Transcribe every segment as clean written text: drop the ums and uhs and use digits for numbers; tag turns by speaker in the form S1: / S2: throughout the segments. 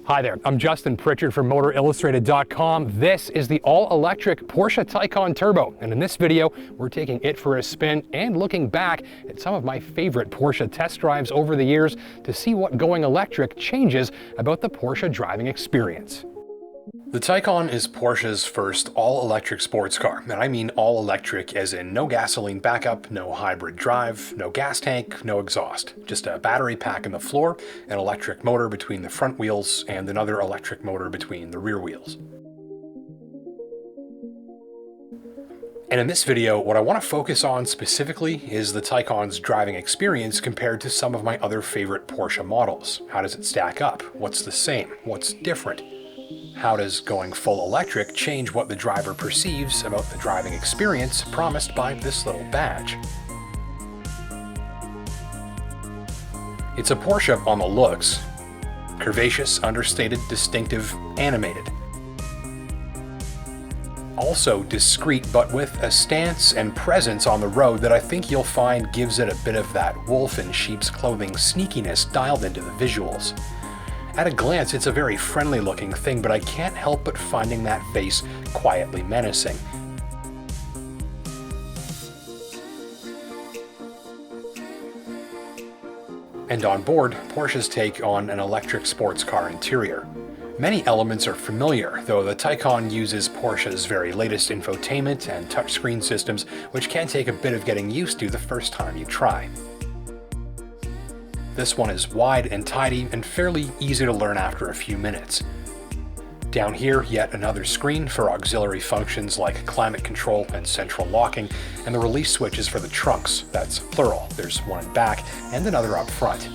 S1: Hi there, I'm Justin Pritchard from MotorIllustrated.com. This is the all-electric Porsche Taycan Turbo, and in this video, we're taking it for a spin and looking back at some of my favorite Porsche test drives over the years to see what going electric changes about the Porsche driving experience. The Taycan is Porsche's first all-electric sports car, and I mean all-electric as in no gasoline backup, no hybrid drive, no gas tank, no exhaust. Just a battery pack in the floor, an electric motor between the front wheels, and another electric motor between the rear wheels. And in this video, what I want to focus on specifically is the Taycan's driving experience compared to some of my other favorite Porsche models. How does it stack up? What's the same? What's different? How does going full electric change what the driver perceives about the driving experience promised by this little badge? It's a Porsche on the looks. Curvaceous, understated, distinctive, animated. Also discreet, but with a stance and presence on the road that I think you'll find gives it a bit of that wolf in sheep's clothing sneakiness dialed into the visuals. At a glance, it's a very friendly looking thing, but I can't help but finding that face quietly menacing. And on board, Porsche's take on an electric sports car interior. Many elements are familiar, though the Taycan uses Porsche's very latest infotainment and touchscreen systems, which can take a bit of getting used to the first time you try. This one is wide and tidy and fairly easy to learn after a few minutes. Down here, yet another screen for auxiliary functions like climate control and central locking, and the release switches for the trunks, that's plural. There's one in back and another up front.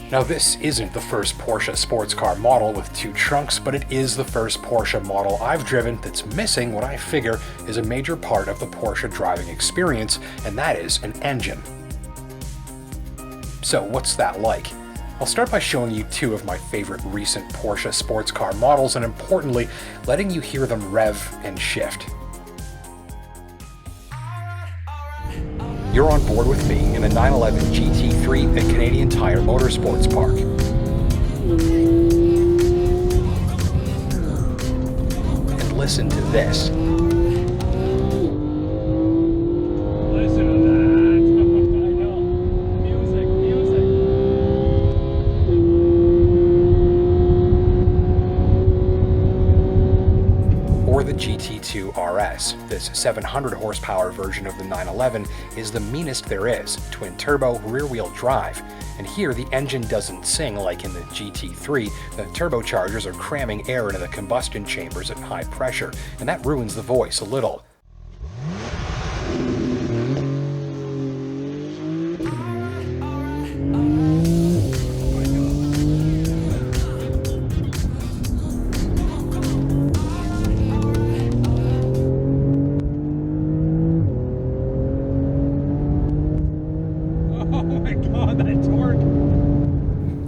S1: Now this isn't the first Porsche sports car model with two trunks, but it is the first Porsche model I've driven that's missing what I figure is a major part of the Porsche driving experience, and that is an engine. So what's that like? I'll start by showing you two of my favorite recent Porsche sports car models and importantly, letting you hear them rev and shift. You're on board with me in the 911 GT3 at Canadian Tire Motorsports Park. And listen to this. The GT2 RS. This 700 horsepower version of the 911 is the meanest there is, twin turbo, rear wheel drive. And here the engine doesn't sing like in the GT3, the turbochargers are cramming air into the combustion chambers at high pressure, and that ruins the voice a little.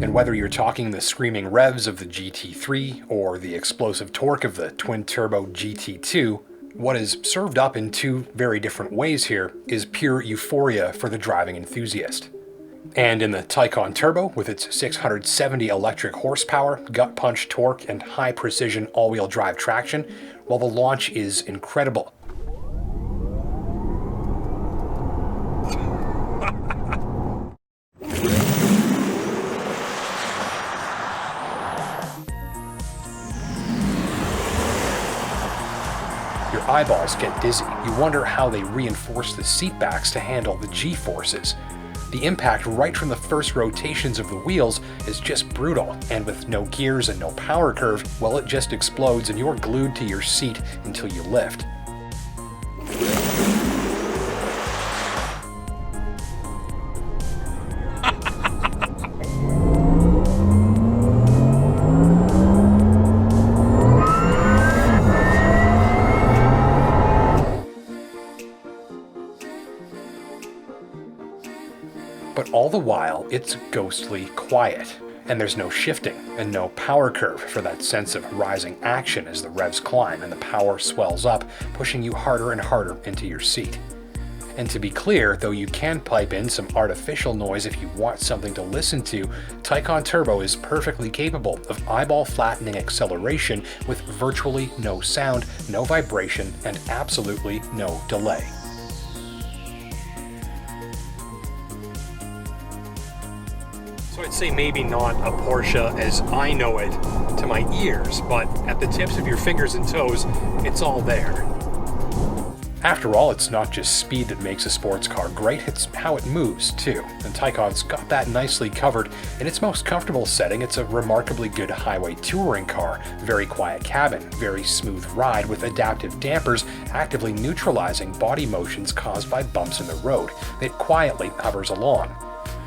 S1: And whether you're talking the screaming revs of the GT3 or the explosive torque of the twin-turbo GT2, what is served up in two very different ways here is pure euphoria for the driving enthusiast. And in the Taycan Turbo, with its 670 electric horsepower, gut-punch torque, and high-precision all-wheel drive traction, well, the launch is incredible. Your eyeballs get dizzy. You wonder how they reinforce the seat backs to handle the G-forces. The impact right from the first rotations of the wheels is just brutal, and with no gears and no power curve, well, it just explodes and you're glued to your seat until you lift. But all the while, it's ghostly quiet, and there's no shifting and no power curve for that sense of rising action as the revs climb and the power swells up, pushing you harder and harder into your seat. And to be clear, though you can pipe in some artificial noise if you want something to listen to, Taycan Turbo is perfectly capable of eyeball-flattening acceleration with virtually no sound, no vibration, and absolutely no delay. So I'd say maybe not a Porsche as I know it to my ears, but at the tips of your fingers and toes, it's all there. After all, it's not just speed that makes a sports car great, it's how it moves too. And Taycan's got that nicely covered. In its most comfortable setting, it's a remarkably good highway touring car. Very quiet cabin, very smooth ride with adaptive dampers actively neutralizing body motions caused by bumps in the road. It quietly hovers along.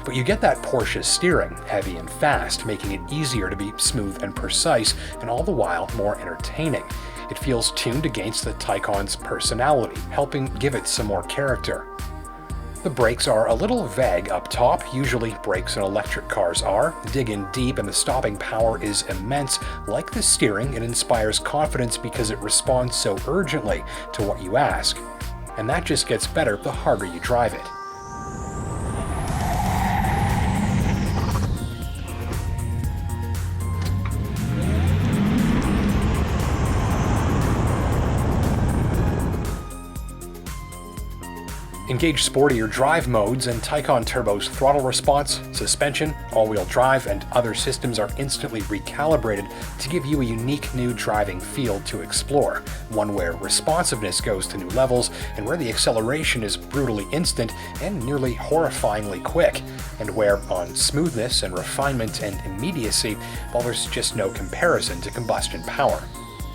S1: But you get that Porsche steering, heavy and fast, making it easier to be smooth and precise, and all the while more entertaining. It feels tuned against the Taycan's personality, helping give it some more character. The brakes are a little vague up top, usually brakes in electric cars are. Dig in deep and the stopping power is immense. Like the steering, it inspires confidence because it responds so urgently to what you ask. And that just gets better the harder you drive it. Engage sportier drive modes, and Taycan Turbo's throttle response, suspension, all-wheel drive, and other systems are instantly recalibrated to give you a unique new driving field to explore, one where responsiveness goes to new levels and where the acceleration is brutally instant and nearly horrifyingly quick, and where, on smoothness and refinement and immediacy, well, there's just no comparison to combustion power.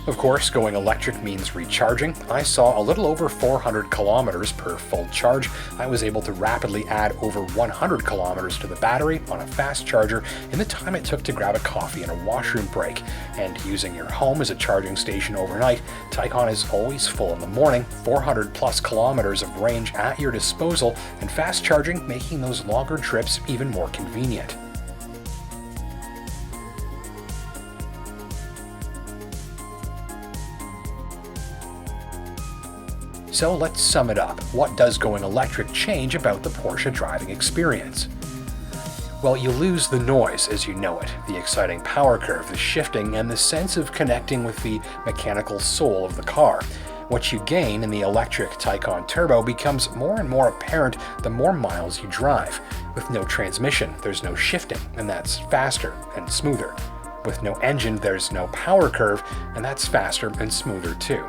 S1: Of course, going electric means recharging. I saw a little over 400 kilometers per full charge. I was able to rapidly add over 100 kilometers to the battery on a fast charger in the time it took to grab a coffee and a washroom break. And using your home as a charging station overnight, Taycan is always full in the morning, 400 plus kilometers of range at your disposal, and fast charging making those longer trips even more convenient. So let's sum it up. What does going electric change about the Porsche driving experience? Well, you lose the noise as you know it, the exciting power curve, the shifting, and the sense of connecting with the mechanical soul of the car. What you gain in the electric Taycan Turbo becomes more and more apparent the more miles you drive. With no transmission, there's no shifting, and that's faster and smoother. With no engine, there's no power curve, and that's faster and smoother too.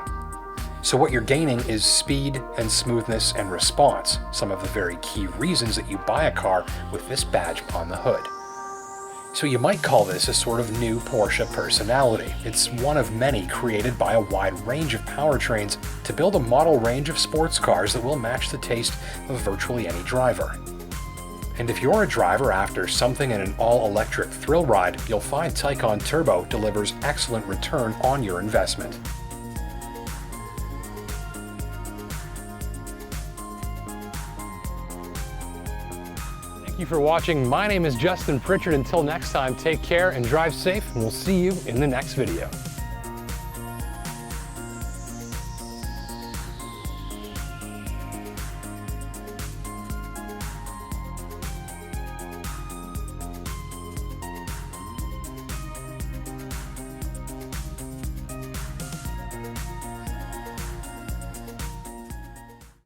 S1: So what you're gaining is speed and smoothness and response, some of the very key reasons that you buy a car with this badge on the hood. So you might call this a sort of new Porsche personality. It's one of many created by a wide range of powertrains to build a model range of sports cars that will match the taste of virtually any driver. And if you're a driver after something in an all-electric thrill ride, you'll find Taycan Turbo delivers excellent return on your investment. Thank you for watching. My name is Justin Pritchard. Until next time, take care and drive safe, and we'll see you in the next video.